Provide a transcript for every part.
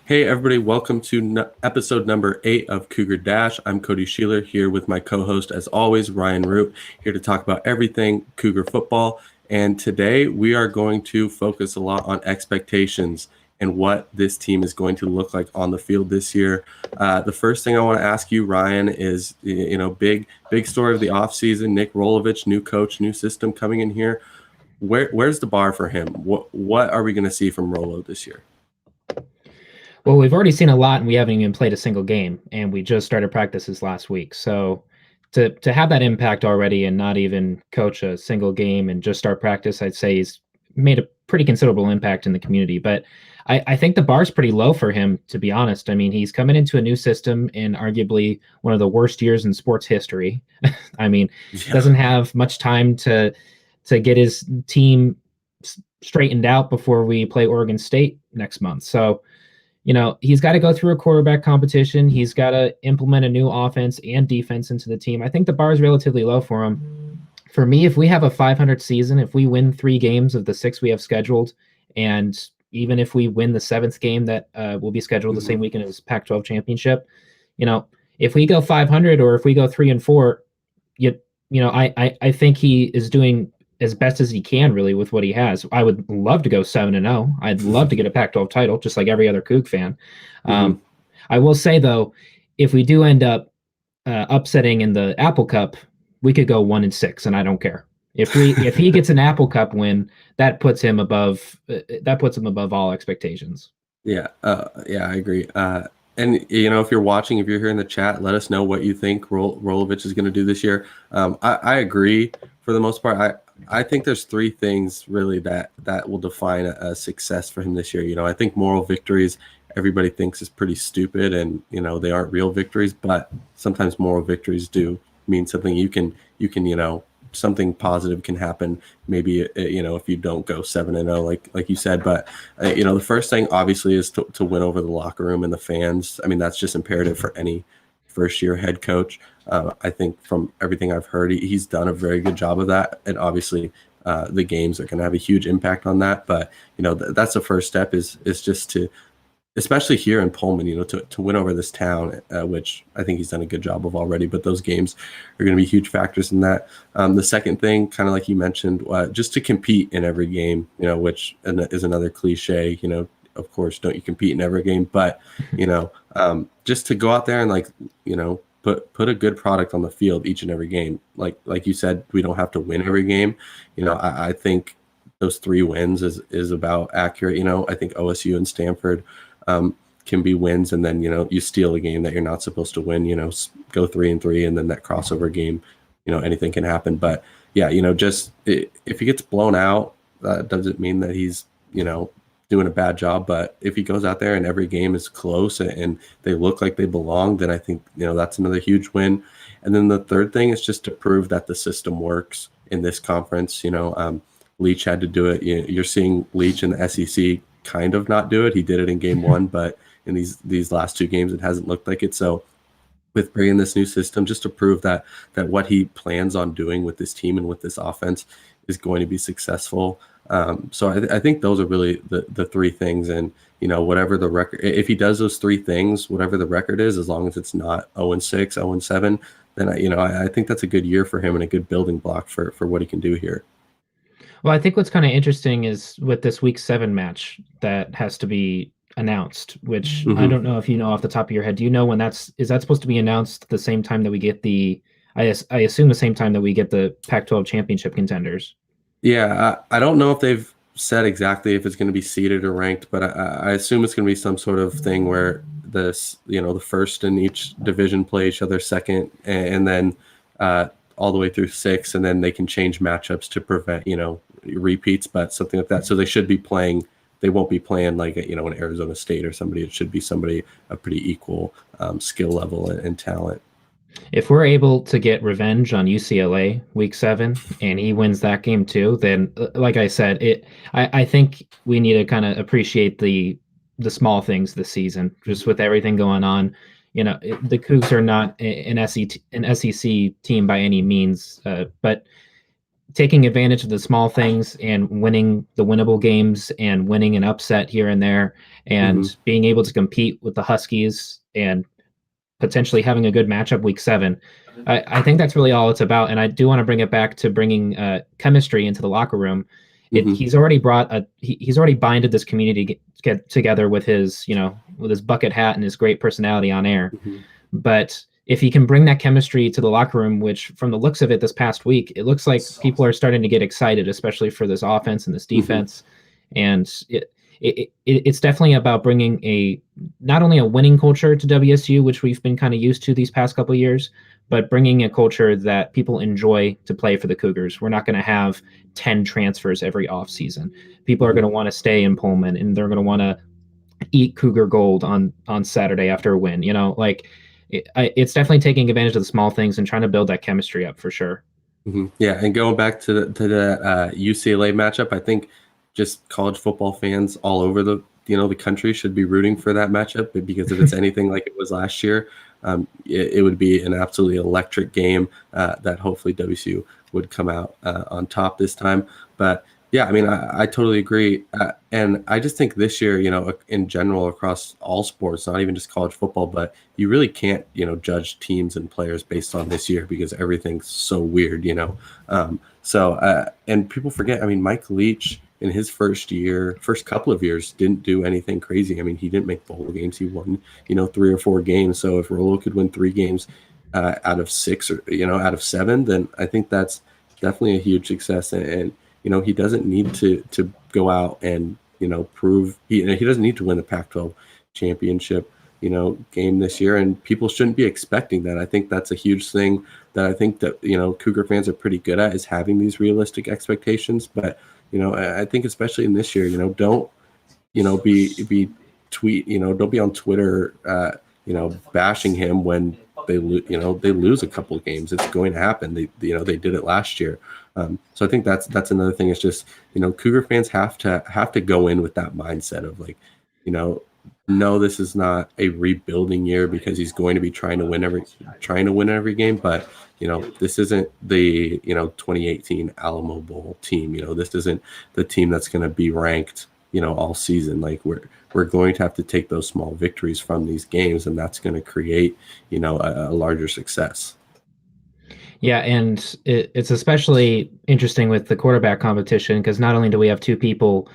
Hey, everybody, welcome to episode number 8 of Cougar Dash. I'm Cody Schoeler here with my co host, as always, Ryan Root, here to talk about everything Cougar football. And today we are going to focus a lot on expectations and what this team is going to look like on the field this year. The first thing I want to ask you, Ryan, is big story of the offseason. Nick ROLOVICH, new coach, new system coming in here. Where's the bar for him? What are we going to see from Rolo this year? Well, we've already seen a lot, and we haven't even played a single game, and we just started practices last week. So to have that impact already and not even coach a single game and just start practice, I'd say he's made a pretty considerable impact in the community. But I think the bar's pretty low for him, to be honest. I mean, he's coming into a new system in arguably one of the worst years in sports history. I mean, doesn't have much time to get his team straightened out before we play Oregon State next month. So he's got to go through a quarterback competition. He's got to implement a new offense and defense into the team. I think the bar is relatively low for him. For me, if we have a 500 season, if we win 3 games of the 6 we have scheduled, and even if we win the 7th game that will be scheduled the same weekend as Pac-12 championship, if we go 500 or if we go 3-4, I think he is doing as best as he can, really, with what he has. I would love to go 7-0. I'd love to get a Pac-12 title, just like every other Coug fan. I will say, though, if we do end up upsetting in the Apple Cup, we could go 1-6, and I don't care. If he gets an Apple Cup win, that puts him above all expectations. Yeah, I agree. And if you're watching, if you're here in the chat, let us know what you think ROLOVICH is going to do this year. I agree for the most part. I think there's 3 things really that will define a success for him this year. I think moral victories everybody thinks is pretty stupid, and they aren't real victories, but sometimes moral victories do mean something. You can something positive can happen. Maybe if you don't go 7-0 like you said, but the first thing obviously is to win over the locker room and the fans. I mean, that's just imperative for any first-year head coach. I think from everything I've heard, he's done a very good job of that, and obviously the games are going to have a huge impact on that. But that's the first step is just to, especially here in Pullman, to win over this town, which I think he's done a good job of already. But those games are going to be huge factors in that. The second thing, kind of like you mentioned, just to compete in every game, which is another cliche. Of course, don't you compete in every game, but just to go out there and put a good product on the field each and every game. Like you said, we don't have to win every game. I think those 3 wins is about accurate. I think OSU and Stanford can be wins, and then you steal a game that you're not supposed to win. Go 3-3, and then that crossover game, anything can happen. But yeah, just if he gets blown out, that doesn't mean that he's doing a bad job. But if he goes out there and every game is close and they look like they belong, then I think that's another huge win. And then the third thing is just to prove that the system works in this conference. Leach had to do it. You're seeing Leach in the SEC kind of not do it. He did it in game 1, but in these last 2 games, it hasn't looked like it. So with bringing this new system, just to prove that what he plans on doing with this team and with this offense is going to be successful. So I think those are really the 3 things. And whatever the record, if he does those 3 things, whatever the record is, as long as it's not 0-6, 0-7, then I think that's a good year for him and a good building block for what he can do here. Well, I think what's kind of interesting is with this week 7 match that has to be announced, which I don't know if you know off the top of your head. Do you know when is that supposed to be announced the same time that we get I assume the same time that we get the Pac-12 championship contenders? Yeah, I don't know if they've said exactly if it's going to be seeded or ranked, but I assume it's going to be some sort of thing where the first in each division play each other second, and then all the way through 6, and then they can change matchups to prevent repeats, but something like that. So they should be playing. They won't be playing like an Arizona State or somebody. It should be somebody a pretty equal skill level and talent. If we're able to get revenge on UCLA week 7 and he wins that game too, then like I said, I think we need to kind of appreciate the small things this season, just with everything going on. The Cougs are not an SEC team by any means, but taking advantage of the small things and winning the winnable games and winning an upset here and there Hmm. and being able to compete with the Huskies and potentially having a good matchup week 7. I think that's really all it's about. And I do want to bring it back to bringing chemistry into the locker room. Hmm. He's already brought he's already binded this community get together with his, with his bucket hat and his great personality on air. Hmm. But if he can bring that chemistry to the locker room, which from the looks of it this past week, it looks like people are starting to get excited, especially for this offense and this Hmm. defense. And it's definitely about bringing not only a winning culture to WSU, which we've been kind of used to these past couple of years, but bringing a culture that people enjoy to play for the Cougars. We're not going to have 10 transfers every offseason. People are Hmm. going to want to stay in Pullman, and they're going to want to eat Cougar Gold on Saturday after a win. It's definitely taking advantage of the small things and trying to build that chemistry up for sure. Hmm. Yeah, and going back to the UCLA matchup, I think just college football fans all over the country should be rooting for that matchup, because if it's anything like it was last year, it would be an absolutely electric game that hopefully WSU would come out on top this time. But yeah, I mean, I totally agree, and I just think this year, in general across all sports, not even just college football, but you really can't, judge teams and players based on this year because everything's so weird. And people forget, I mean, Mike Leach in his first couple of years didn't do anything crazy. I mean, he didn't make bowl games. He won, 3 or 4 games. So if Rolo could win 3 games out of 6 or, out of 7, then I think that's definitely a huge success. And he doesn't need to go out and, prove he doesn't need to win the Pac-12 championship game this year, and people shouldn't be expecting that. I think that's a huge thing that I think that Cougar fans are pretty good at, is having these realistic expectations. But I think especially in this year, don't be don't be on Twitter bashing him when they lose a couple of games. It's going to happen. They did it last year. So I think that's another thing. It's just Cougar fans have to go in with that mindset of like, no, this is not a rebuilding year, because he's going to be trying to win every game. But this isn't the 2018 Alamo Bowl team. This isn't the team that's going to be ranked all season. Like we're going to have to take those small victories from these games, and that's going to create a larger success. Yeah, and it's especially interesting with the quarterback competition because not only do we have two people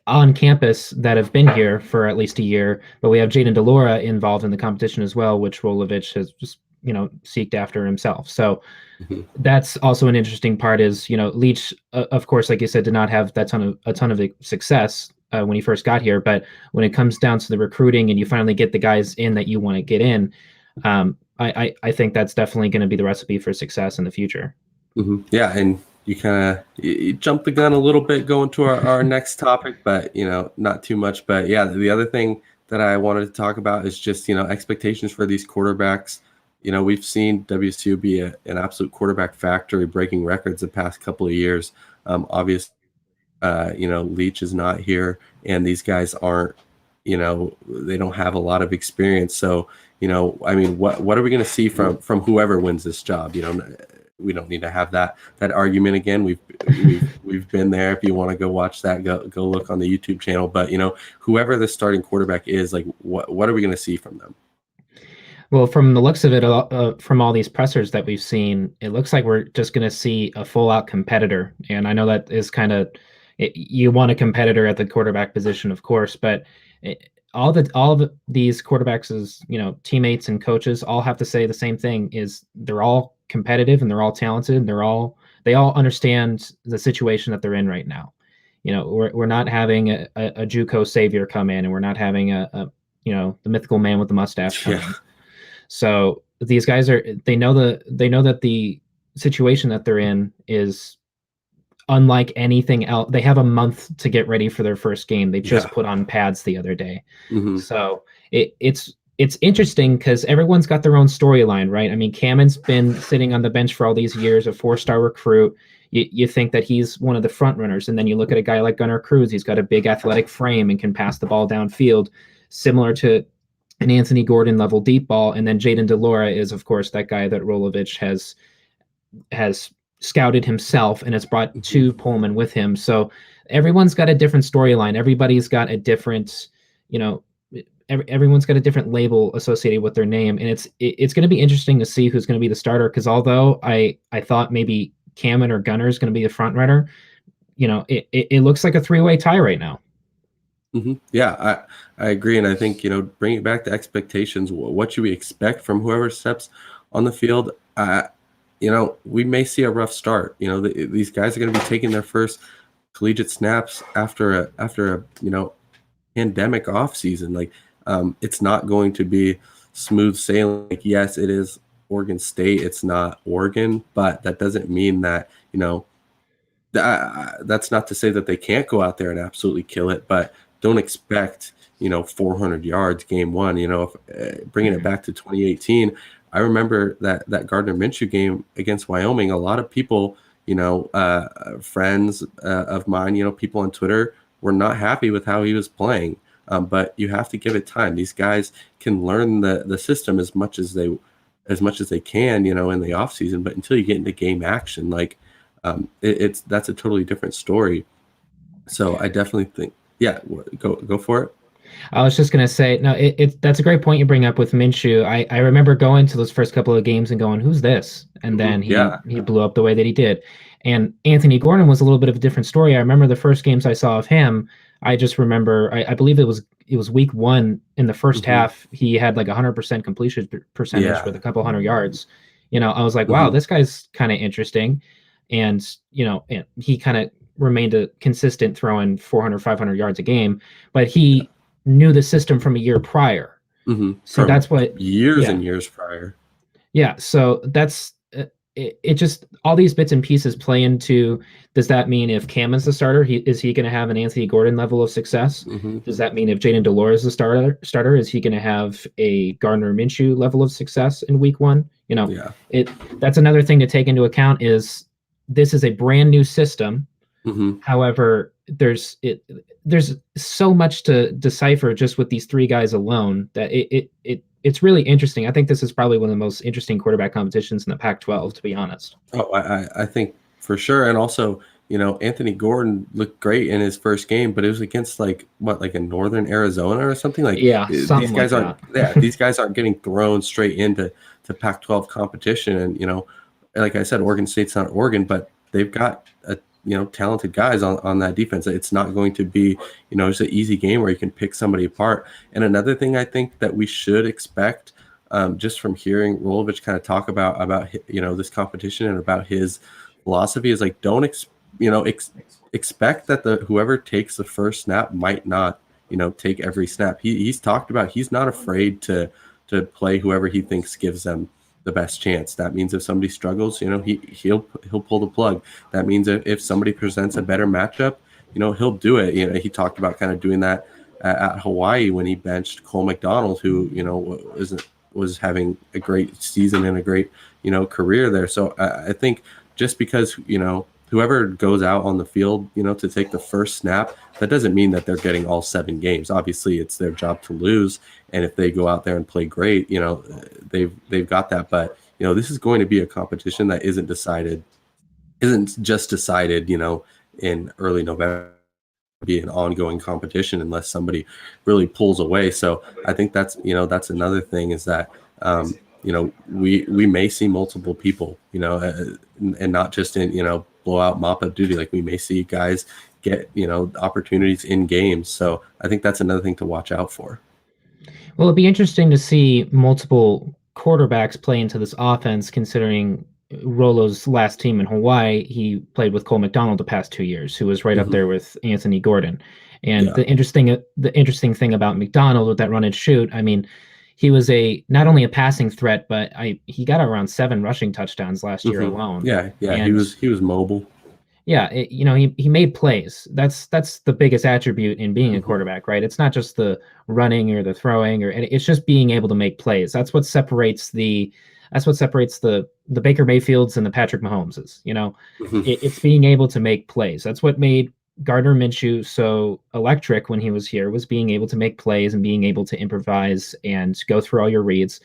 on campus that have been here for at least a year, but we have Jaden Delora involved in the competition as well, which ROLOVICH has just seeked after himself. So Mhm. that's also an interesting part. Is Leach, of course, like you said, did not have a ton of success when he first got here, but when it comes down to the recruiting and you finally get the guys in that you want to get in, I think that's definitely going to be the recipe for success in the future. Mhm. Yeah, and you kind of you jumped the gun a little bit going to our next topic, but not too much. But yeah, the other thing that I wanted to talk about is just expectations for these quarterbacks. We've seen WSU be an absolute quarterback factory, breaking records the past couple of years. Obviously, Leach is not here, and these guys aren't, they don't have a lot of experience. So, I mean, what are we going to see from whoever wins this job? We don't need to have that argument again. We've been there. If you want to go watch that, go look on the YouTube channel. But whoever the starting quarterback is, like, what are we going to see from them? Well, from the looks of it, from all these pressers that we've seen, it looks like we're just going to see a full-out competitor. And I know that is kind of you want a competitor at the quarterback position, of course, but all of these quarterbacks, as teammates and coaches, all have to say the same thing: is they're all competitive and they're all talented and they all understand the situation that they're in right now. We're not having a JUCO savior come in, and we're not having a the mythical man with the mustache come in. So these guys they know that the situation that they're in is unlike anything else. They have a month to get ready for their first game. They just Yeah. put on pads the other day. Hmm. So it's interesting because everyone's got their own storyline, right? I mean, Kammen's been sitting on the bench for all these years, a 4-star recruit. You think that he's one of the front runners, and then you look at a guy like Gunnar Cruz. He's got a big athletic frame and can pass the ball downfield, similar to an Anthony Gordon level deep ball. And then Jaden Delora is, of course, that guy that ROLOVICH has scouted himself and has brought Mhm. 2 Pullman with him. So everyone's got a different storyline. Everybody's got a different, you know, everyone's got a different label associated with their name, and it's going to be interesting to see who's going to be the starter. Because although I thought maybe Cameron or Gunner is going to be the front runner, it looks like a 3-way tie right now. Yeah, I agree, and I think bringing it back to expectations, what should we expect from whoever steps on the field? We may see a rough start. These guys are going to be taking their first collegiate snaps after a pandemic off season. Like, it's not going to be smooth sailing. Like, yes, it is Oregon State. It's not Oregon, but that doesn't mean that that's not to say that they can't go out there and absolutely kill it, but don't expect 400 yards game one. If, bringing it back to 2018, I remember that Gardner Minshew game against Wyoming. A lot of people, friends of mine, people on Twitter were not happy with how he was playing. But you have to give it time. These guys can learn the system as much as they can, in the off season. But until you get into game action, like that's a totally different story. So I definitely think, yeah, go for it. I was just gonna say, no, that's a great point you bring up with Minshew. I remember going to those first couple of games and going, "Who's this?" And then he blew up the way that he did. And Anthony Gordon was a little bit of a different story. I remember the first games I saw of him. I just remember, I believe it was week 1 in the first half. He had like 100% completion percentage with a couple hundred yards. I was like, wow, this guy's kind of interesting. And and he kind of remained a consistent throwing 400, 500 yards a game, but he knew the system from a year prior. So that's what years and years prior. Yeah. So that's it. Just all these bits and pieces play into. Does that mean if Cam is the starter, is he going to have an Anthony Gordon level of success? Does that mean if Jaden Delore is the starter, is he going to have a Gardner Minshew level of success in week 1? That's another thing to take into account. Is this is a brand new system. However, there's so much to decipher just with these 3 guys alone that it's really interesting. I think this is probably one of the most interesting quarterback competitions in the Pac-12, to be honest. Oh, I think for sure. And also, Anthony Gordon looked great in his first game, but it was against like a Northern Arizona or something. Like, these guys these guys aren't getting thrown straight into Pac-12 competition. And like I said, Oregon State's not Oregon, but they've got talented guys on that defense. It's not going to be, it's an easy game where you can pick somebody apart. And another thing I think that we should expect, just from hearing ROLOVICH kind of talk about this competition and about his philosophy, is like, don't expect that whoever takes the first snap might not take every snap. He's talked about he's not afraid to play whoever he thinks gives them the best chance. That means if somebody struggles, he'll pull the plug. That means if somebody presents a better matchup, he'll do it. He talked about kind of doing that at Hawaii when he benched Cole McDonald, who was having a great season and a great career there. So I think just because whoever goes out on the field to take the first snap, that doesn't mean that they're getting all 7 games. Obviously, it's their job to lose, and if they go out there and play great, they've got that. But this is going to be a competition that isn't just decided in early November. Be an ongoing competition unless somebody really pulls away. So I think that's another thing, is that we may see multiple people and not just in blowout mop-up duty. Like, we may see guys get opportunities in games. So I think that's another thing to watch out for. Well, it'd be interesting to see multiple quarterbacks play into this offense, considering Rolo's last team in Hawaii, he played with Cole McDonald the past 2 years, who was right up there with Anthony Gordon. And the interesting thing about McDonald with that run and shoot, I mean, he was not only a passing threat, but he got around 7 rushing touchdowns last year alone. Yeah, and he was mobile. Yeah, he made plays. That's the biggest attribute in being a quarterback, right? It's not just the running or the throwing, and it's just being able to make plays. That's what separates the Baker Mayfields and the Patrick Mahomeses. It's being able to make plays. That's what made Gardner Minshew so electric when he was here, was being able to make plays and being able to improvise and go through all your reads.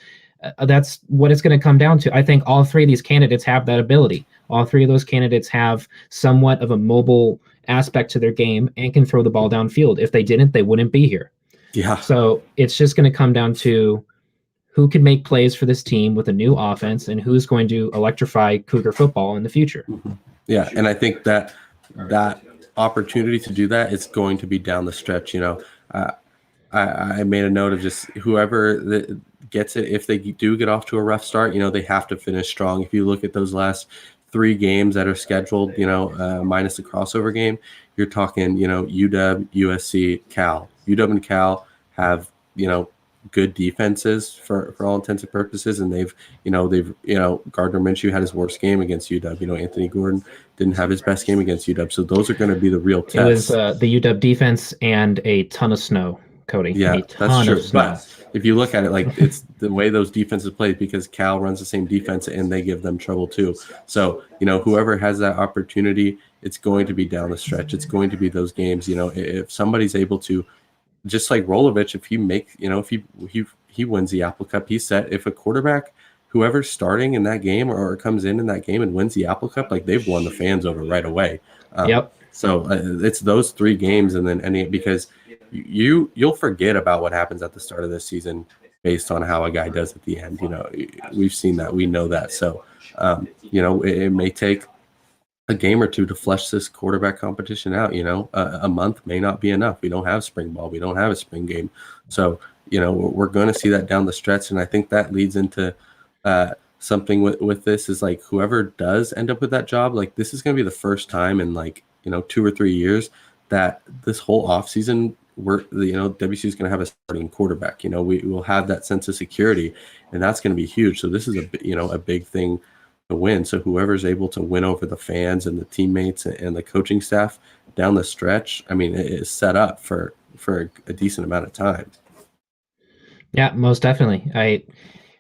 That's what it's going to come down to. I think all three of these candidates have that ability. All three of those candidates have somewhat of a mobile aspect to their game and can throw the ball downfield. If they didn't, they wouldn't be here. Yeah. So it's just going to come down to who can make plays for this team with a new offense and who's going to electrify Cougar football in the future. Mm-hmm. Yeah, and I think that opportunity to do that is going to be down the stretch. I made a note of just whoever gets it, if they do get off to a rough start, they have to finish strong. If you look at those last 3 games that are scheduled, minus the crossover game, you're talking, UW, USC, Cal. UW and Cal have, good defenses for all intents and purposes, and they've Gardner Minshew had his worst game against UW. Anthony Gordon didn't have his best game against UW, so those are going to be the real tests. It was the UW defense and a ton of snow, Cody. Yeah, that's true. But if you look at it, it's the way those defenses play, because Cal runs the same defense and they give them trouble too. So whoever has that opportunity, it's going to be down the stretch. It's going to be those games. If somebody's able to, just like ROLOVICH, if he make, if he wins the Apple Cup, he's set. If a quarterback, whoever's starting in that game or comes in that game and wins the Apple Cup, they've won the fans over right away. Yep. So it's those 3 games, and then because you'll forget about what happens at the start of this season based on how a guy does at the end. We've seen that, we know that. So it may take a game or 2 to flesh this quarterback competition out. A month may not be enough. We don't have spring ball. We don't have a spring game. So, we're going to see that down the stretch. And I think that leads into something with this is whoever does end up with that job, this is going to be the first time in 2 or 3 years that this whole offseason WC is going to have a starting quarterback. We will have that sense of security, and that's going to be huge. So this is a big thing to win. So whoever's able to win over the fans and the teammates and the coaching staff down the stretch, it is set up for a decent amount of time. Yeah, most definitely.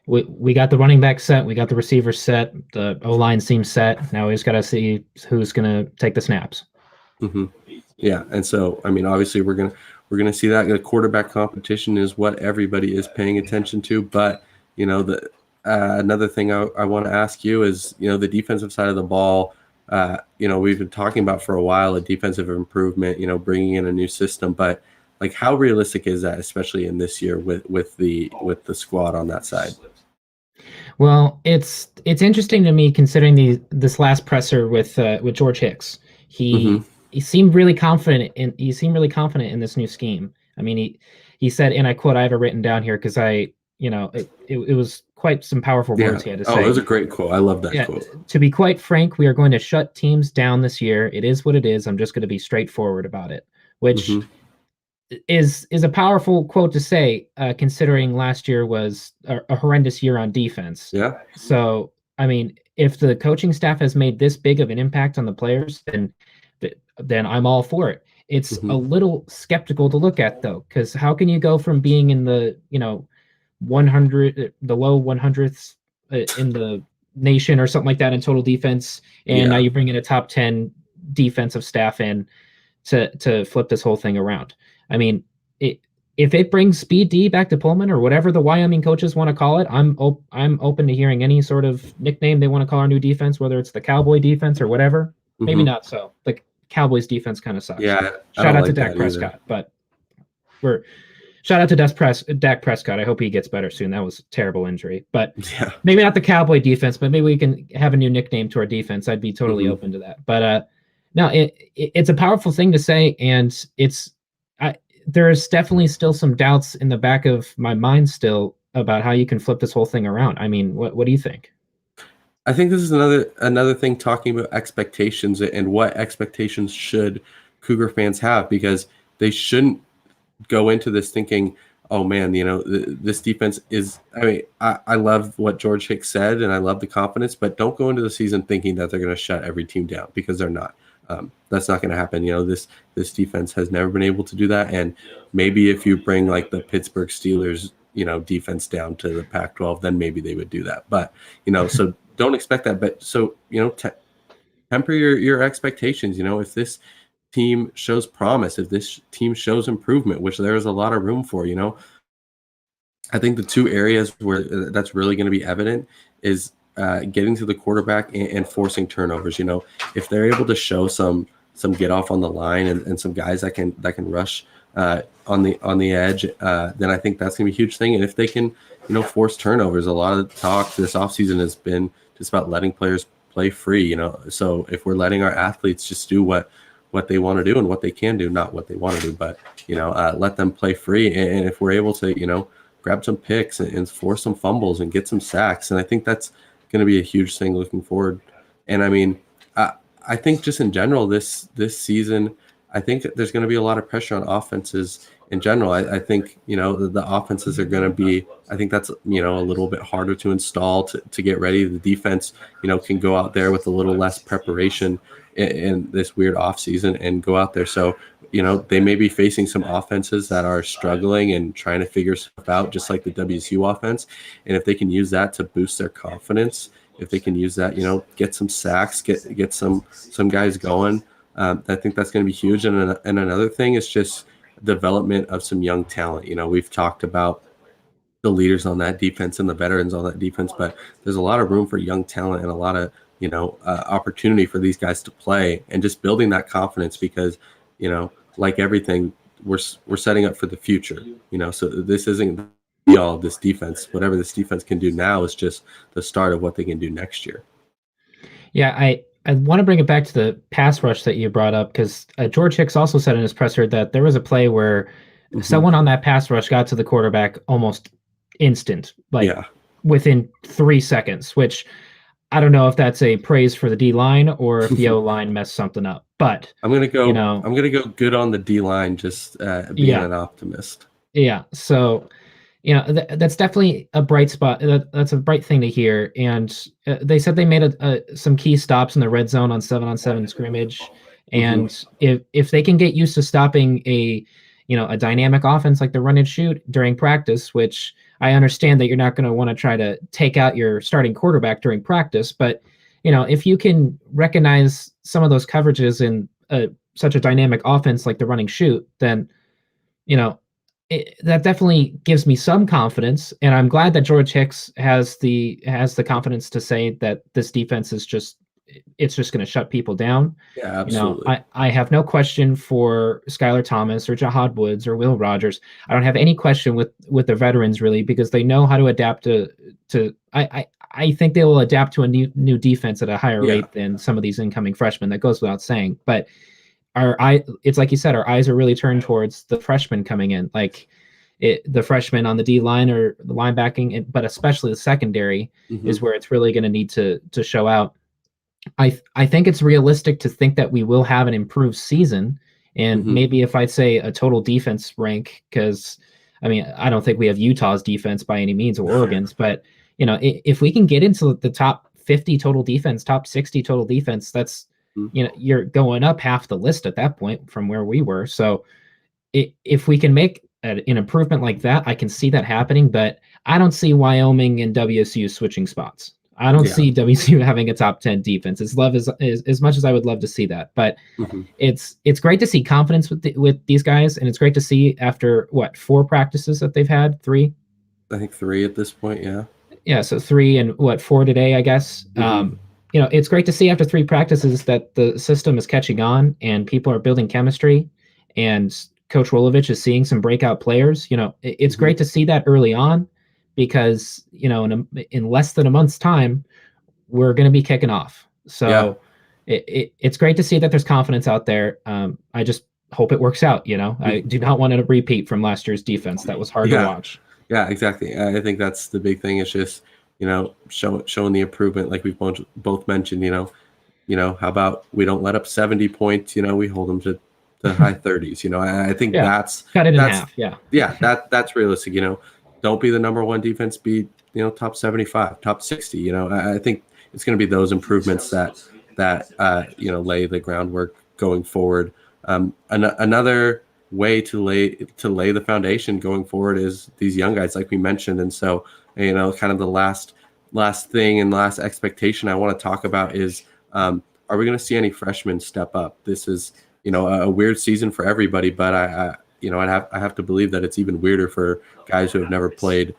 We got the running back set, we got the receiver set, the O-line seems set. Now we just got to see who's going to take the snaps. Mm-hmm. Yeah, and so obviously we're gonna see that the quarterback competition is what everybody is paying attention to. But another thing I want to ask you is the defensive side of the ball. We've been talking about for a while a defensive improvement. Bringing in a new system, but how realistic is that, especially in this year with the squad on that side? Well, it's interesting to me considering this last presser with George Hicks. He seemed really confident in this new scheme. He said, and I quote, I have it written down here because it was quite some powerful words he had to say. Oh, it was a great quote. I love that quote. To be quite frank, we are going to shut teams down this year. It is what it is. I'm just going to be straightforward about it, which is a powerful quote to say, considering last year was a horrendous year on defense. Yeah. So, if the coaching staff has made this big of an impact on the players, then I'm all for it. It's a little skeptical to look at, though, because how can you go from being in the 100, the low 100ths in the nation or something like that in total defense, and now you bring in a top 10 defensive staff in to flip this whole thing around? If it brings Speed D back to Pullman or whatever the Wyoming coaches want to call it, I'm open to hearing any sort of nickname they want to call our new defense, whether it's the Cowboy defense or whatever. Maybe not so. The Cowboys defense kind of sucks. Yeah. Shout out to Dak Prescott, but shout out to Dak Prescott. I hope he gets better soon. That was a terrible injury, but maybe not the Cowboy defense, but maybe we can have a new nickname to our defense. I'd be totally open to that. But no, it's a powerful thing to say, and there's definitely still some doubts in the back of my mind still about how you can flip this whole thing around. What do you think? I think this is another thing, talking about expectations and what expectations should Cougar fans have, because they shouldn't go into this thinking, oh man, this defense is, I love what George Hicks said and I love the confidence, but don't go into the season thinking that they're going to shut every team down, because they're not. That's not going to happen. This defense has never been able to do that. And maybe if you bring the Pittsburgh Steelers, defense down to the Pac-12, then maybe they would do that. But, so don't expect that. But so, temper your expectations. If this team shows promise, if this team shows improvement, which there is a lot of room for, I think the two areas where that's really going to be evident is getting to the quarterback and forcing turnovers. If they're able to show some get off on the line and some guys that can rush on the edge, then I think that's going to be a huge thing. And if they can, force turnovers, a lot of the talk this offseason has been just about letting players play free. So if we're letting our athletes just do what they want to do and what they can do, not what they want to do, but let them play free. And if we're able to, grab some picks and force some fumbles and get some sacks. And I think that's going to be a huge thing looking forward. And I mean, I think just in general, this season, I think there's going to be a lot of pressure on offenses in general. I think, the offenses are going to be, I think that's, a little bit harder to install to get ready. The defense, can go out there with a little less preparation in this weird off season and go out there. So, they may be facing some offenses that are struggling and trying to figure stuff out, just like the WSU offense. And if they can use that to boost their confidence, if they can use that, get some sacks, get some guys going, I think that's going to be huge. And another thing is just development of some young talent. We've talked about the leaders on that defense and the veterans on that defense, but there's a lot of room for young talent and a lot of opportunity for these guys to play and just building that confidence because like everything, we're setting up for the future. So this isn't all this defense. Whatever this defense can do now is just the start of what they can do next year. Yeah, I want to bring it back to the pass rush that you brought up because George Hicks also said in his presser that there was a play where someone on that pass rush got to the quarterback almost instant, within 3 seconds, which I don't know if that's a praise for the D line or if the O line messed something up. But I'm gonna go. I'm gonna go good on the D line, just being an optimist. Yeah. So, that's definitely a bright spot. That's a bright thing to hear. And they said they made some key stops in the red zone on 7-on-7 scrimmage. And if they can get used to stopping a dynamic offense like the run and shoot during practice, which I understand that you're not going to want to try to take out your starting quarterback during practice, but if you can recognize some of those coverages in such a dynamic offense like the running shoot, then that definitely gives me some confidence. And I'm glad that George Hicks has the confidence to say that this defense is just going to shut people down. Yeah, absolutely. I have no question for Skylar Thomas or Jahad Woods or Will Rogers. I don't have any question with the veterans really because they know how to adapt to. I think they will adapt to a new defense at a higher rate than some of these incoming freshmen. That goes without saying. But it's like you said, our eyes are really turned towards the freshmen coming in, the freshmen on the D line or the linebacking, but especially the secondary is where it's really going to need to show out. I think it's realistic to think that we will have an improved season, and maybe if I'd say a total defense rank, because I don't think we have Utah's defense by any means or Oregon's, but if we can get into the top 50 total defense, top 60 total defense, that's you're going up half the list at that point from where we were. So if we can make an improvement like that, I can see that happening, but I don't see Wyoming and WSU switching spots. I don't see WSU having a top 10 defense. As much as I would love to see that, but it's great to see confidence with these guys, and it's great to see after 4 practices that they've had, 3. I think 3 at this point. Yeah. Yeah. So 3 and 4 today, I guess. It's great to see after 3 practices that the system is catching on and people are building chemistry, and Coach ROLOVICH is seeing some breakout players. It's great to see that early on. Because in less than a month's time, we're going to be kicking off. So it's great to see that there's confidence out there. I just hope it works out. I do not want a repeat from last year's defense. That was hard to watch. Yeah, exactly. I think that's the big thing. It's just showing the improvement, like we've both mentioned. How about we don't let up 70 points? We hold them to the high 30s. I think that's cut it in half. That's realistic. Don't be the number 1 defense, be top 75, top 60. I think it's going to be those improvements that lay the groundwork going forward. Another way to lay the foundation going forward is these young guys, like we mentioned. And so kind of the last thing and last expectation I want to talk about is are we going to see any freshmen step up? This is a weird season for everybody, but I have to believe that it's even weirder for guys who have never played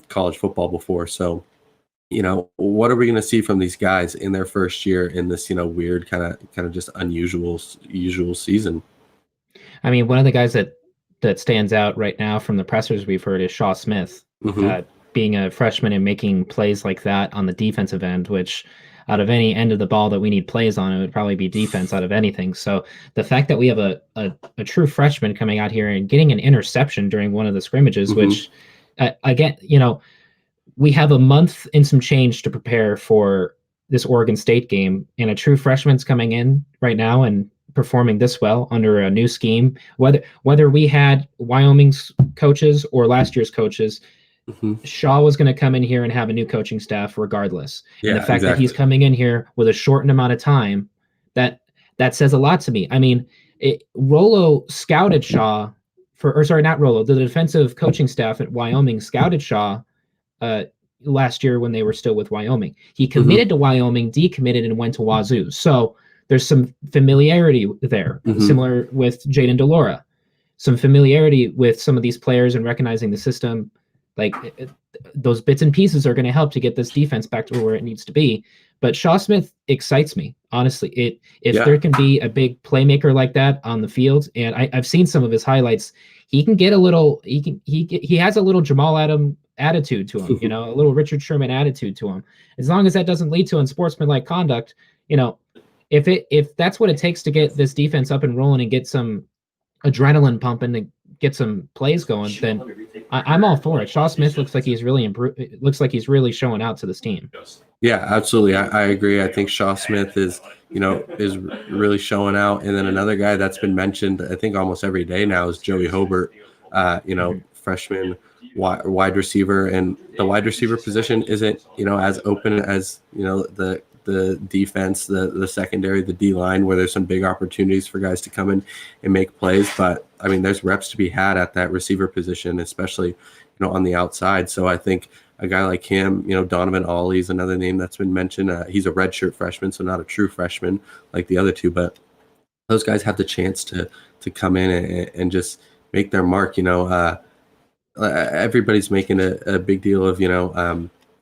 college football before. So, what are we going to see from these guys in their first year in this, weird kind of just usual season? I mean, one of the guys that stands out right now from the pressers we've heard is Shaw Smith, Mm-hmm. being a freshman and making plays like that on the defensive end, which out of any end of the ball that we need plays on, it would probably be defense out of anything. So the fact that we have a true freshman coming out here and getting an interception during one of the scrimmages, Mm-hmm. which again, we have a month and some change to prepare for this Oregon State game, and a true freshman's coming in right now and performing this well under a new scheme. Whether we had Wyoming's coaches or last year's coaches, Mm-hmm. Shaw was going to come in here and have a new coaching staff regardless. And the Yeah, fact that he's exactly. coming in here with a shortened amount of time, that says a lot to me. I mean, Rolo scouted Shaw or sorry, not Rolo, the defensive coaching staff at Wyoming scouted Shaw uh, last year when they were still with Wyoming. He committed to Wyoming, decommitted, and went to Wazoo. So there's some familiarity there, similar with Jaden DeLaura. Some familiarity with some of these players and recognizing the system. Like those bits and pieces are going to help to get this defense back to where it needs to be. But Shaw Smith excites me, honestly. If there can be a big playmaker like that on the field, and I've seen some of his highlights, he can get a little. He has a little Jamal Adam attitude to him, a little Richard Sherman attitude to him. As long as that doesn't lead to unsportsmanlike conduct, if that's what it takes to get this defense up and rolling and get some adrenaline pumping to get some plays going, then I'm all for it. Shaw Smith looks like he's really improved. It looks like he's really showing out to this team. Yeah, absolutely. I agree. I think Shaw Smith is really showing out. And then another guy that's been mentioned, I think almost every day now, is Joey Hobart, freshman wide receiver. And the wide receiver position isn't, as open as, the defense, the secondary, the D line, where there's some big opportunities for guys to come in and make plays. But I mean, there's reps to be had at that receiver position, especially, on the outside. So I think a guy like him, Donovan Ollie is another name that's been mentioned. He's a redshirt freshman, so not a true freshman like the other two, but those guys have the chance to come in and just make their mark. Everybody's making a big deal of,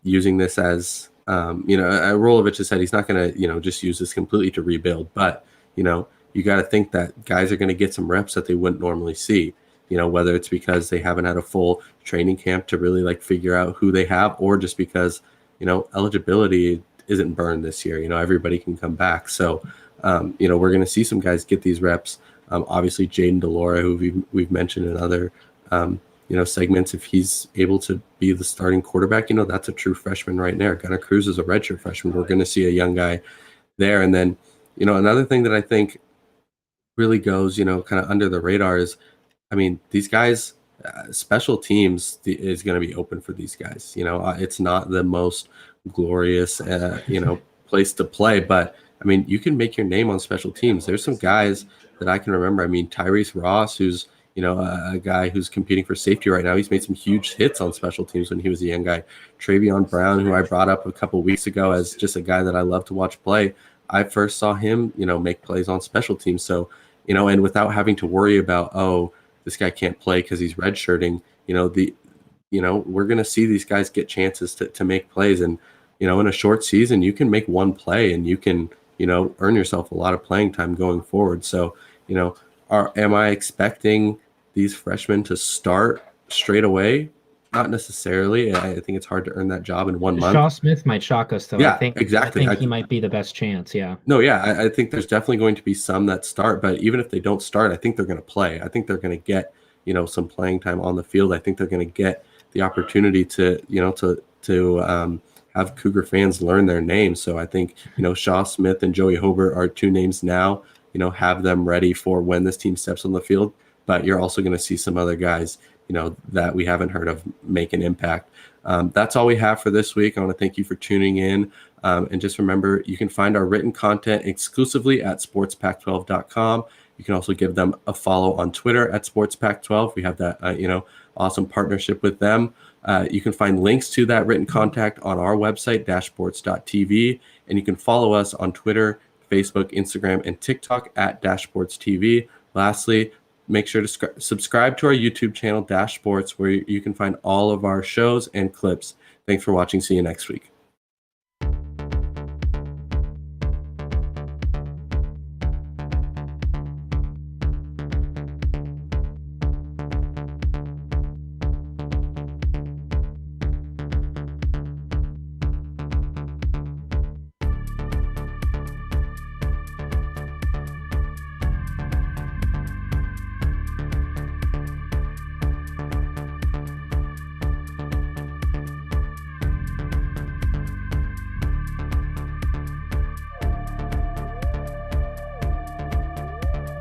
using this as, ROLOVICH has said he's not going to, just use this completely to rebuild, but, you got to think that guys are going to get some reps that they wouldn't normally see, whether it's because they haven't had a full training camp to really figure out who they have, or just because, eligibility isn't burned this year. Everybody can come back. So, we're going to see some guys get these reps. Obviously Jaden DeLaura, who we've mentioned in other, segments, if he's able to be the starting quarterback, that's a true freshman right there. Gunnar Cruz is a redshirt freshman. We're going to see a young guy there. And then, another thing that I think really goes, kind of under the radar is, I mean, these guys, special teams is going to be open for these guys. It's not the most glorious, place to play, but I mean, you can make your name on special teams. There's some guys that I can remember. I mean, Tyrese Ross, who's a guy who's competing for safety right now. He's made some huge hits on special teams when he was a young guy. Travion Brown, who I brought up a couple of weeks ago as just a guy that I love to watch play. I first saw him, make plays on special teams. So, and without having to worry about, oh, this guy can't play because he's redshirting, we're going to see these guys get chances to make plays. And, in a short season, you can make one play and you can, earn yourself a lot of playing time going forward. So, am I expecting these freshmen to start straight away? Not necessarily. I think it's hard to earn that job in 1 month. Shaw Smith might shock us, though. Yeah, I think, exactly. I think he might be the best chance. Yeah. No, yeah. I think there's definitely going to be some that start, but even if they don't start, I think they're going to play. I think they're going to get, some playing time on the field. I think they're going to get the opportunity to, have Cougar fans learn their names. So I think, Shaw Smith and Joey Hobart are two names now. Have them ready for when this team steps on the field. But you're also going to see some other guys, that we haven't heard of make an impact. That's all we have for this week. I want to thank you for tuning in. And just remember, you can find our written content exclusively at sportspac12.com. You can also give them a follow on Twitter at sportspac12. We have that, awesome partnership with them. You can find links to that written contact on our website, dashboards.tv. And you can follow us on Twitter, Facebook, Instagram, and TikTok at Dashboards TV. Lastly, make sure to subscribe to our YouTube channel, Dash Sports, where you can find all of our shows and clips. Thanks for watching. See you next week.